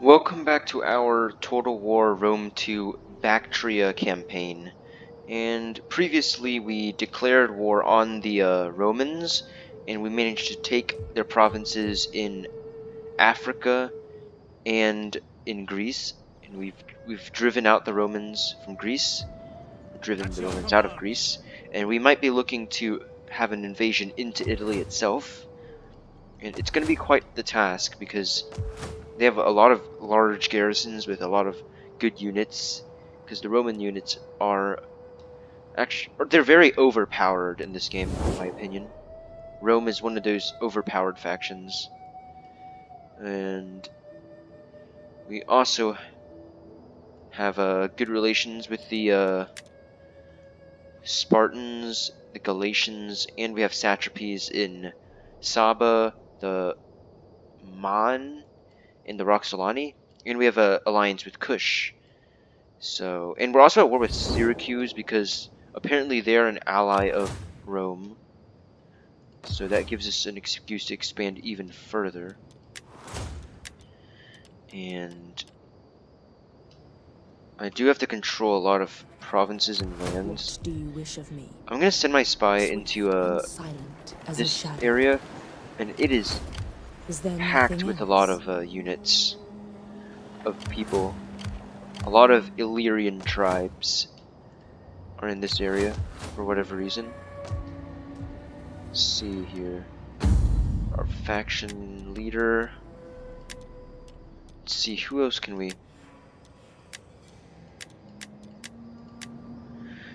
Welcome back to our Total War Rome 2 Bactria campaign. And previously we declared war on the Romans, and we managed to take their provinces in Africa and in Greece. And we've driven out the Romans from Greece, driven the Romans out of Greece, and we might be looking to have an invasion into Italy itself. And it's going to be quite the task because they have a lot of large garrisons with a lot of good units, because the Roman units are they're very overpowered in this game, in my opinion. Rome is one of those overpowered factions. And we also have good relations with the Spartans, the Galatians, and we have satrapies in Saba, the Man, and the Roxolani, and we have an alliance with Kush. So, and we're also at war with Syracuse because apparently they're an ally of Rome. So that gives us an excuse to expand even further. And I do have to control a lot of provinces and lands. What do you wish of me? I'm gonna send my spy into this area, and it is packed with a lot of units of people. A lot of Illyrian tribes are in this area for whatever reason. Let's see here. Our faction leader. Let's see, who else can we...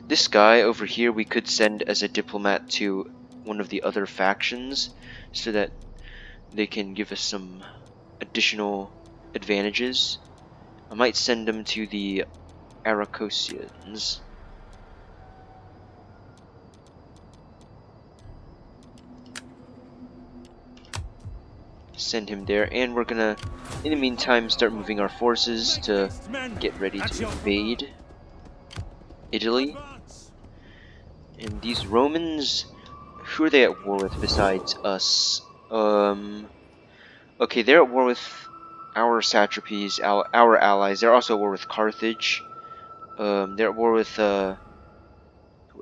This guy over here we could send as a diplomat to one of the other factions so that they can give us some additional advantages. I might send them to the Aracosians. Send him there, and we're gonna, in the meantime, start moving our forces to get ready to invade Italy. And these Romans, who are they at war with besides us? Okay, they're at war with our satrapies, our allies. They're also at war with Carthage. They're at war with, who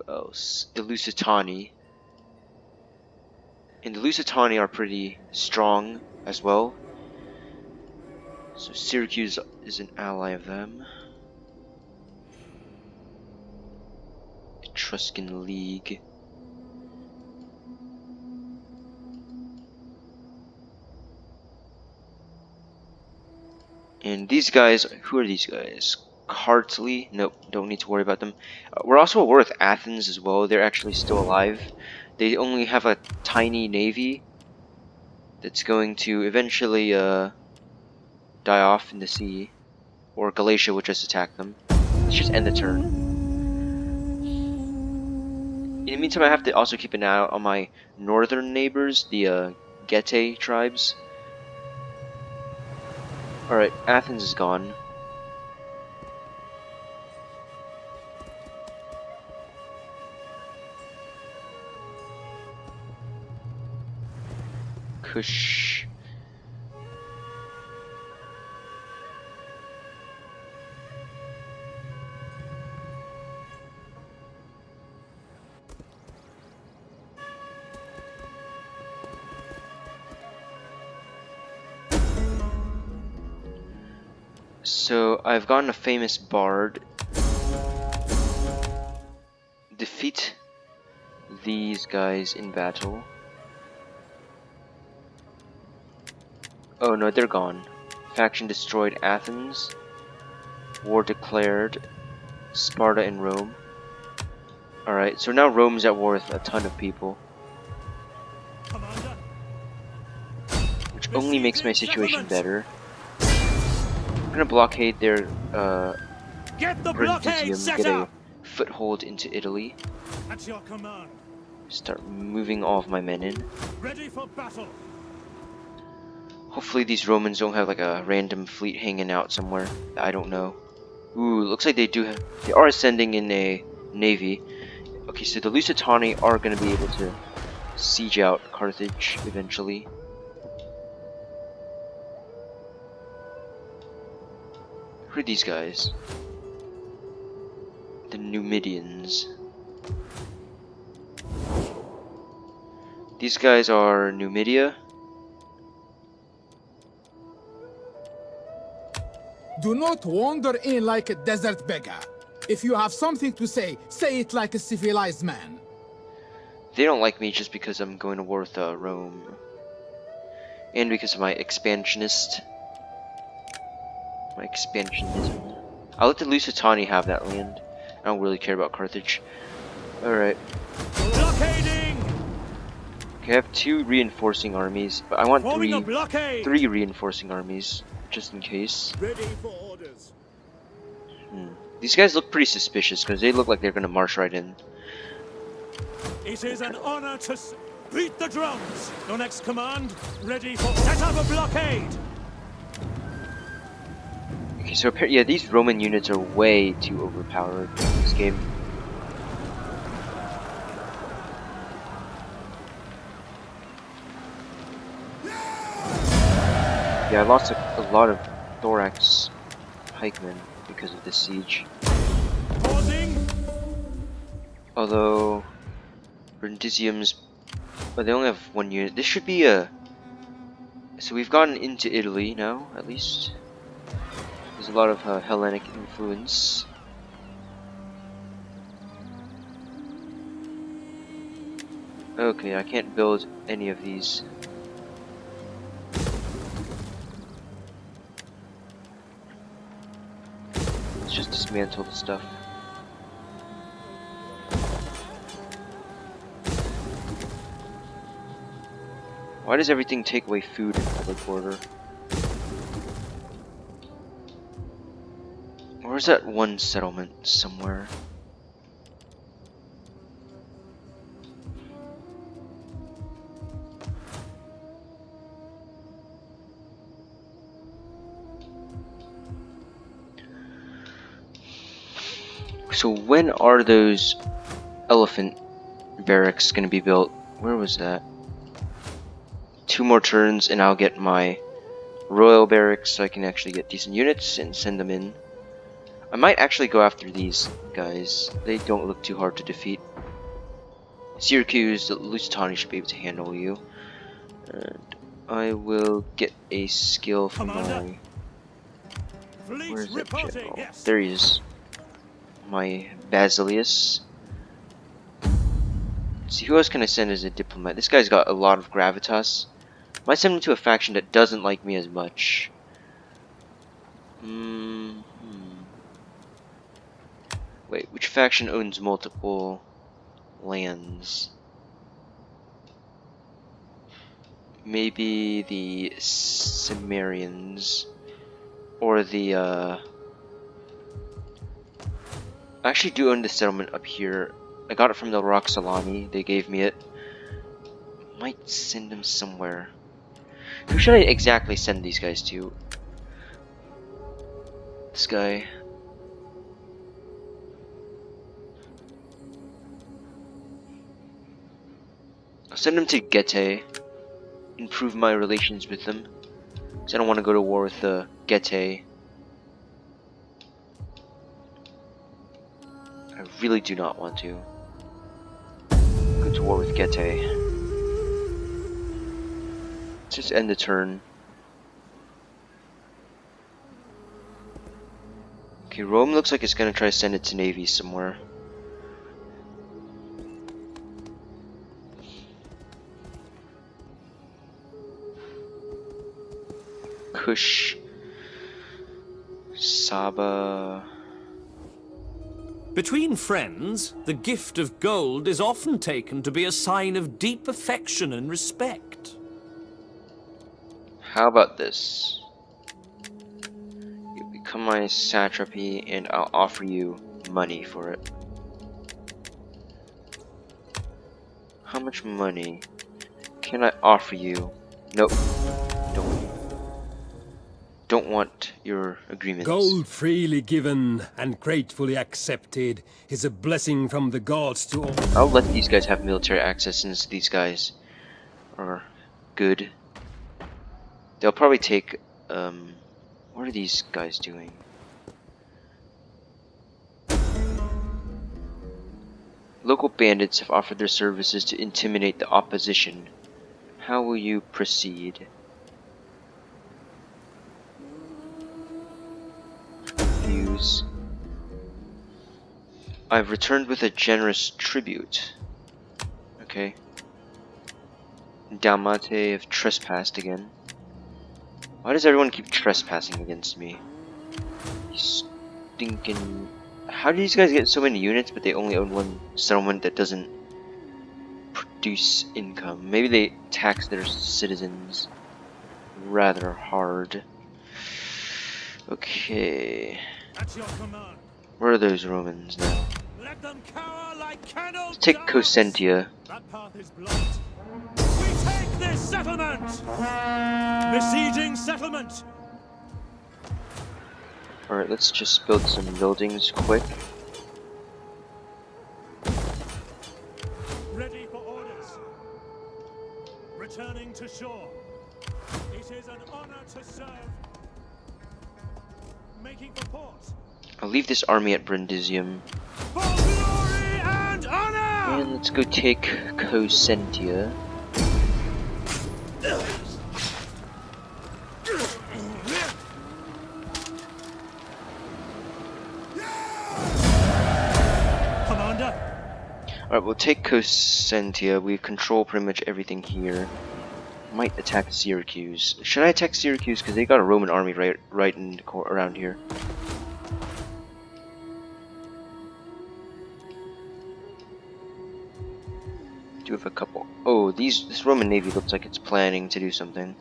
else? The Lusitani. And the Lusitani are pretty strong as well. So Syracuse is an ally of them. Etruscan League. And these guys, who are these guys? Hartley? Nope, don't need to worry about them. We're also at war with Athens as well. They're actually still alive. They only have a tiny navy that's going to eventually die off in the sea. Or Galatia will just attack them. Let's just end the turn. In the meantime, I have to also keep an eye out on my northern neighbors, the Getae tribes. Alright, Athens is gone. Kush. So, I've gotten a famous bard. Defeat these guys in battle. Oh no, they're gone. Faction destroyed Athens. War declared. Sparta and Rome. Alright, so now Rome's at war with a ton of people. Which only makes my situation better. I'm gonna blockade their Brundisium, get a foothold into Italy. At your command. Start moving all of my men in. Ready for battle. Hopefully these Romans don't have like a random fleet hanging out somewhere that I don't know. Ooh, looks like they are sending in a navy. Okay, so the Lusitani are gonna be able to siege out Carthage eventually. Who are these guys? The Numidians. These guys are Numidia. Do not wander in like a desert beggar. If you have something to say, say it like a civilized man. They don't like me just because I'm going to war with Rome. And because of my expansionism. I'll let the Lusitani have that land. I don't really care about Carthage. Alright. Blockading! Okay, I have 2 reinforcing armies, but I want Forming a 3 blockade! reinforcing armies, just in case. Ready for orders. These guys look pretty suspicious, because they look like they're gonna march right in. It is an honor to beat the drums. Your next command, ready for set up a blockade. Okay, so yeah, these Roman units are way too overpowered in this game. Yeah, I lost a lot of thorax pikemen because of this siege. Pausing. Although Brundisium's, but they only have 1 unit. This should be a. So we've gotten into Italy now, at least. There's a lot of Hellenic influence. Okay, I can't build any of these. Let's just dismantle the stuff. Why does everything take away food in public order? Where's that one settlement somewhere? So when are those elephant barracks gonna be built? Where was that? 2 more turns and I'll get my royal barracks so I can actually get decent units and send them in. I might actually go after these guys. They don't look too hard to defeat. Syracuse, the Lusitani should be able to handle you. And I will get a skill from Commander. my... Where's that reporting, general? yes. There he is. My Basilius. Let's see, who else can I send as a diplomat? This guy's got a lot of gravitas. Might send him to a faction that doesn't like me as much. Wait, which faction owns multiple lands? Maybe the Cimmerians. Or the, I actually do own the settlement up here. I got it from the Roxolani. They gave me it. Might send them somewhere. Who should I exactly send these guys to? This guy. I'll send them to Getae. Improve my relations with them. Because I don't want to go to war with Getae. I really do not want to go to war with Getae. Let's just end the turn. Okay, Rome looks like it's gonna try to send its navy somewhere. Kush, Saba. Between friends, the gift of gold is often taken to be a sign of deep affection and respect. How about this? You become my satrapy and I'll offer you money for it. How much money can I offer you? Nope. Don't want your agreements. Gold freely given and gratefully accepted is a blessing from the gods to all. I'll let these guys have military access since these guys are good. They'll probably take, what are these guys doing? Local bandits have offered their services to intimidate the opposition. How will you proceed? Refuse. I've returned with a generous tribute. Okay. Dalmate have trespassed again. Why does everyone keep trespassing against me? You stinking... How do these guys get so many units, but they only own one settlement that doesn't produce income? Maybe they tax their citizens rather hard. Okay. At your command. Where are those Romans now? Let them cower like kennel Let's take dogs. Cosentia. That path is blocked. We take this settlement! Besieging settlement! Alright, let's just build some buildings quick. Ready for orders. Returning to shore. It is an honor to serve. Making for port. I'll leave this army at Brundisium. For glory and honor! And let's go take Cosentia. Commander, Alright, we'll take Cosentia. We control pretty much everything here. Might attack Syracuse. Should I attack Syracuse? Because they got a Roman army right in the around here. Do have a couple. Oh, this Roman navy looks like it's planning to do something.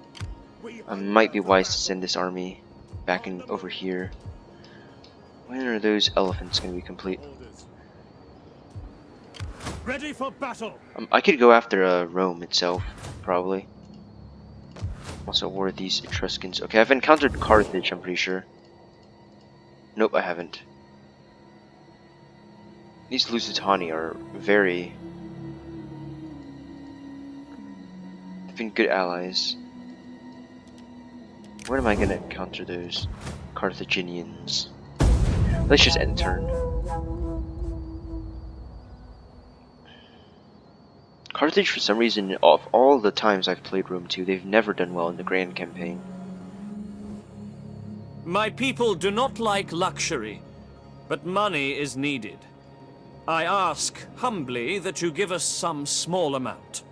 Might be wise to send this army back in over here. When are those elephants going to be complete? ready for battle. I could go after Rome itself, probably. Also, war with these Etruscans. Okay, I've encountered Carthage, I'm pretty sure. Nope, I haven't. These Lusitani are very... They've been good allies. Where am I gonna encounter those Carthaginians? Let's just end turn. Carthage, for some reason, of all the times I've played Rome 2, they've never done well in the Grand Campaign. My people do not like luxury, but money is needed. I ask humbly that you give us some small amount.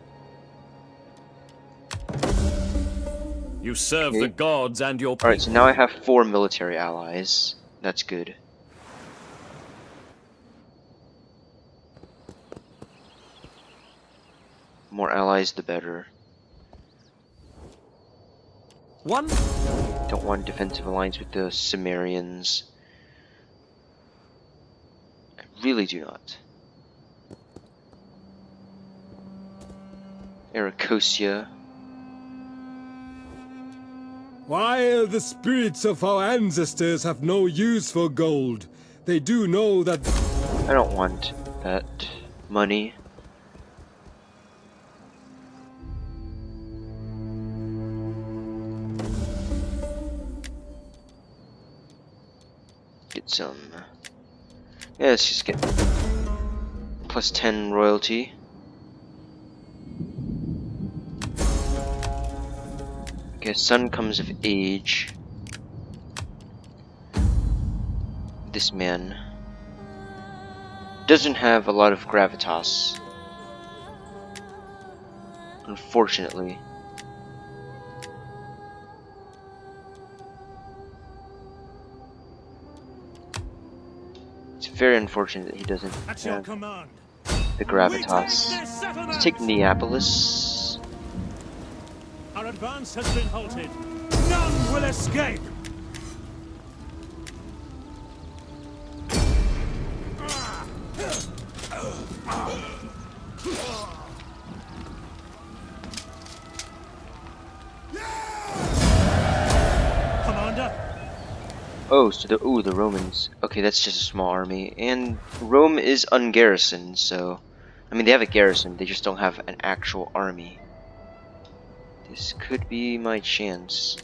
You serve the gods and your people. Alright, so now I have 4 military allies. That's good. More allies, the better. One. Don't want defensive alliance with the Cimmerians. I really do not. Aracosia. While the spirits of our ancestors have no use for gold, they do know that... I don't want that money. Get some... Yeah, let's just get plus 10 royalty. Okay, son comes of age. This man doesn't have a lot of gravitas, unfortunately. It's very unfortunate that he doesn't At your have command. the gravitas. Let's take Neapolis. Our advance has been halted. None will escape. Commander, Oh, so the Romans. Okay, that's just a small army, and Rome is ungarrisoned. So, I mean, they have a garrison. They just don't have an actual army. This could be my chance.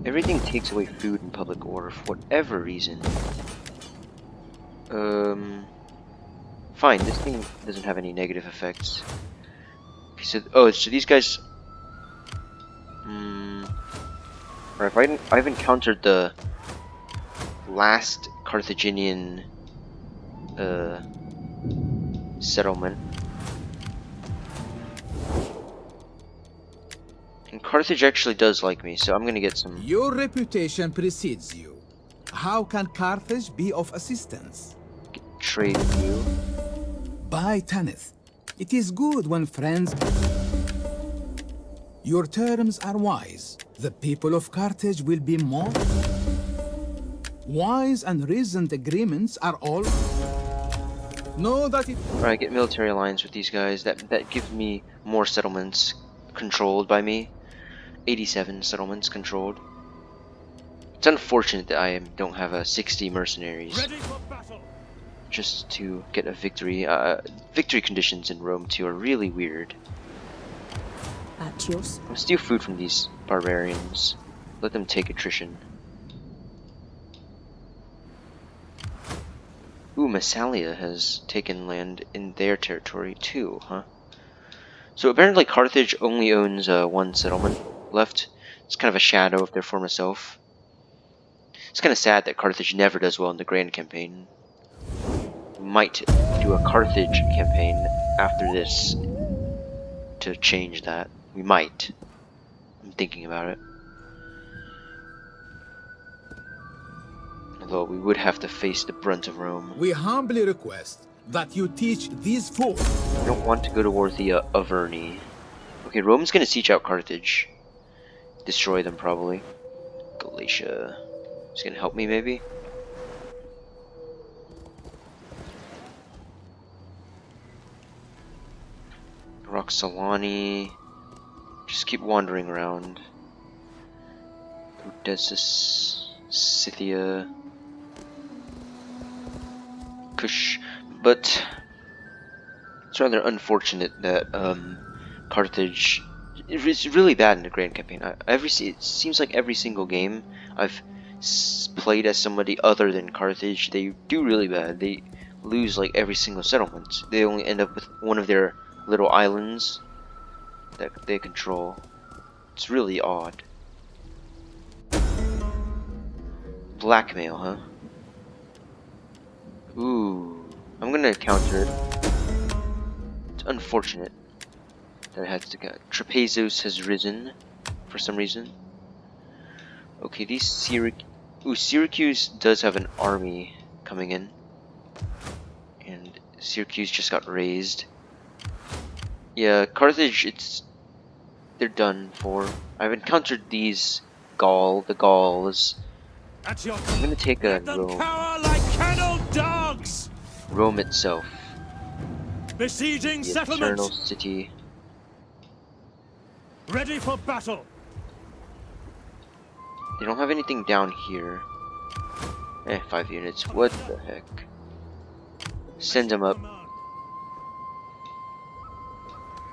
Everything takes away food and public order for whatever reason. Fine. This thing doesn't have any negative effects. Okay, so these guys. Alright, I've encountered the last Carthaginian settlement. And Carthage actually does like me, so I'm gonna get some. Your reputation precedes you. How can Carthage be of assistance? Trade with you. By Tanith. It is good when friends... Your terms are wise. The people of Carthage will be more... Wise and reasoned agreements are all... Know that it... Alright, get military alliance with these guys. That gives me more settlements controlled by me. 87 settlements controlled. It's unfortunate that I don't have 60 mercenaries. Ready for battle. Just to get a victory. Victory conditions in Rome too are really weird. At yours. I'll steal food from these barbarians. Let them take attrition. Ooh, Massalia has taken land in their territory too, huh? So apparently Carthage only owns one settlement left. It's kind of a shadow of their former self. It's kind of sad that Carthage never does well in the Grand Campaign. We might do a Carthage campaign after this to change that. We might. I'm thinking about it. Although we would have to face the brunt of Rome. We humbly request that you teach these fools. I don't want to go to war with the Averni. Okay, Rome's gonna siege out Carthage. Destroy them, probably. Galatia. It's gonna help me, maybe? Roxolani. Just keep wandering around. Odessus, Scythia, Kush. But it's rather unfortunate that Carthage is really bad in the Grand Campaign. It seems like every single game I've played as somebody other than Carthage, they do really bad. They lose like every single settlement. They only end up with one of their little islands that they control. It's really odd. Blackmail, huh? Ooh, I'm gonna counter it. It's unfortunate that it has to go. Trapezos has risen for some reason. Okay, these Syracuse does have an army coming in, and Syracuse just got raised. Yeah, Carthage, they're done for. I've encountered the Gauls. At your I'm gonna take a Let them Rome. cower like kennelled dogs. Rome itself, Besieging the settlement. eternal city. Ready for battle. They don't have anything down here. 5 units. What the heck? Send them up,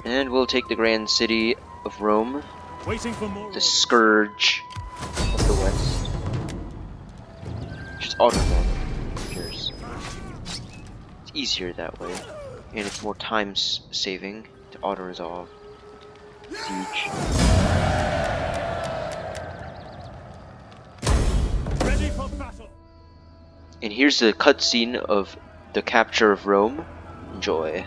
and we'll take the grand city of Rome, Waiting for more the orders. scourge of the west. Just auto Who cares? It's easier that way, and it's more time saving to auto resolve. Siege. Ready for battle. And here's the cutscene of the capture of Rome. Enjoy.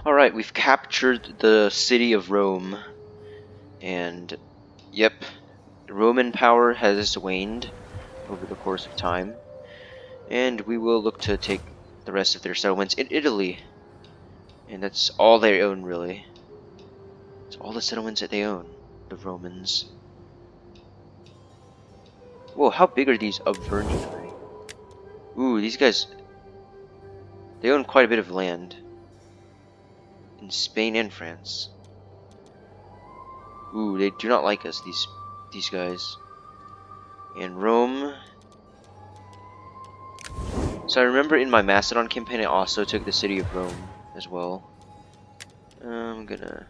Alright, we've captured the city of Rome, and yep, Roman power has waned over the course of time, and we will look to take the rest of their settlements in Italy. And that's all they own, really. It's all the settlements that they own, the Romans. Whoa, how big are these Avernii? Ooh, these guys, they own quite a bit of land in Spain and France. Ooh, they do not like us, these guys. And Rome. So I remember in my Macedon campaign, I also took the city of Rome as well. I'm gonna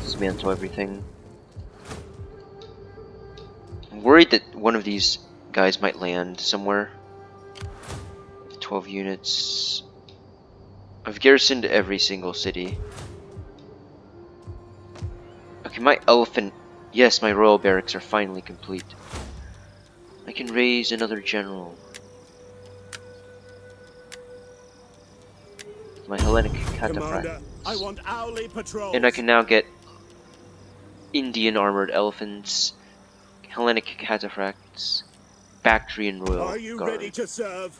dismantle everything. I'm worried that one of these guys might land somewhere. 12 units. I've garrisoned every single city. Okay, my elephant... Yes, my royal barracks are finally complete. I can raise another general. My Hellenic Commander, cataphract. I want hourly patrols. And I can now get Indian armored elephants, Hellenic cataphracts, Bactrian royal Are you guard. ready to serve?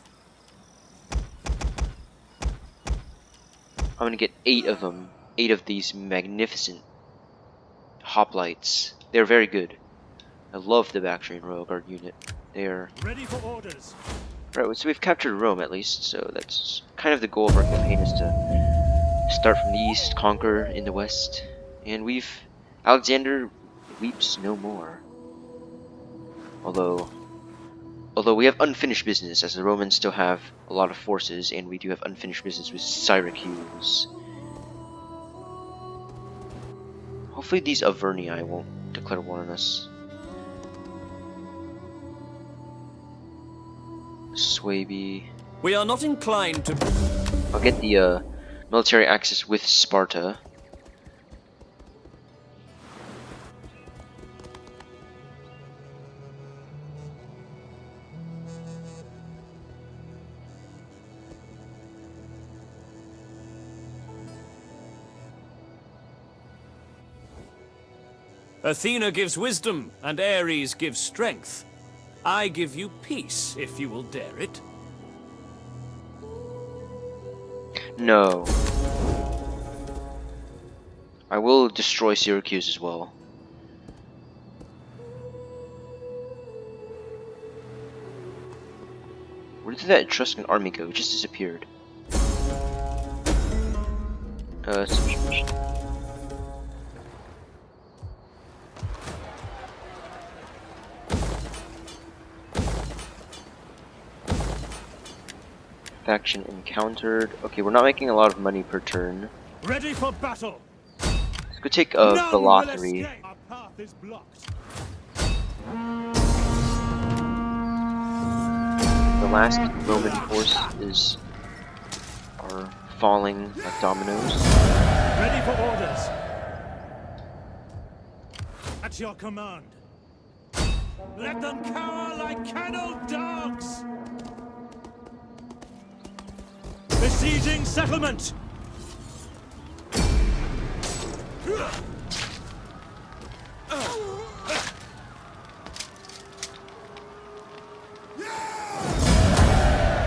I'm gonna get 8 of them. 8 of these magnificent hoplites. They're very good. I love the Bactrian royal guard unit. They're... Ready for orders. Right, so we've captured Rome at least, so that's kind of the goal of our campaign, is to start from the east, conquer in the west. And we've... Alexander weeps no more. Although we have unfinished business, as the Romans still have a lot of forces, and we do have unfinished business with Syracuse. Hopefully these Avernii won't declare war on us. Swaby. We are not inclined to... I'll get the military axis with Sparta. Athena gives wisdom, and Ares gives strength. I give you peace, if you will dare it. No. I will destroy Syracuse as well. Where did that Etruscan army go? It just disappeared. Submission. Faction encountered. Okay, we're not making a lot of money per turn. Ready for battle. Let's go take None will Velocity. escape. Our path is blocked. The last Roman force are falling like dominoes. Ready for orders. At your command. Let them cower like kennelled dogs. Besieging settlement.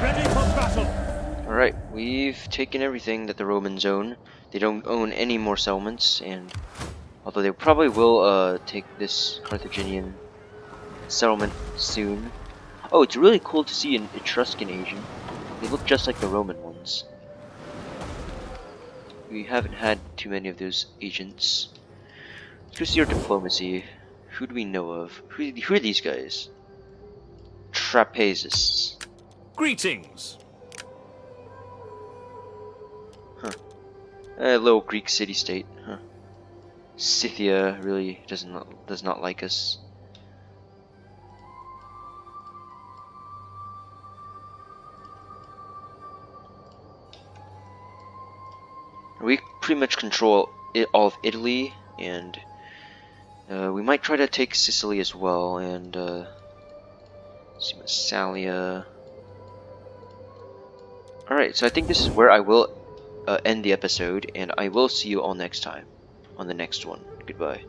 Ready for battle. Alright, we've taken everything that the Romans own. They don't own any more settlements, and although they probably will take this Carthaginian settlement soon. Oh, it's really cool to see an Etruscan agent. They look just like the Roman ones. We haven't had too many of those agents. Let's go see our diplomacy. Who do we know of? Who are these guys? Trapezus. Greetings. A little Greek city-state. Huh. Scythia really does not like us. We pretty much control all of Italy, and we might try to take Sicily as well, and see Massalia. Alright, so I think this is where I will end the episode, and I will see you all next time on the next one. Goodbye.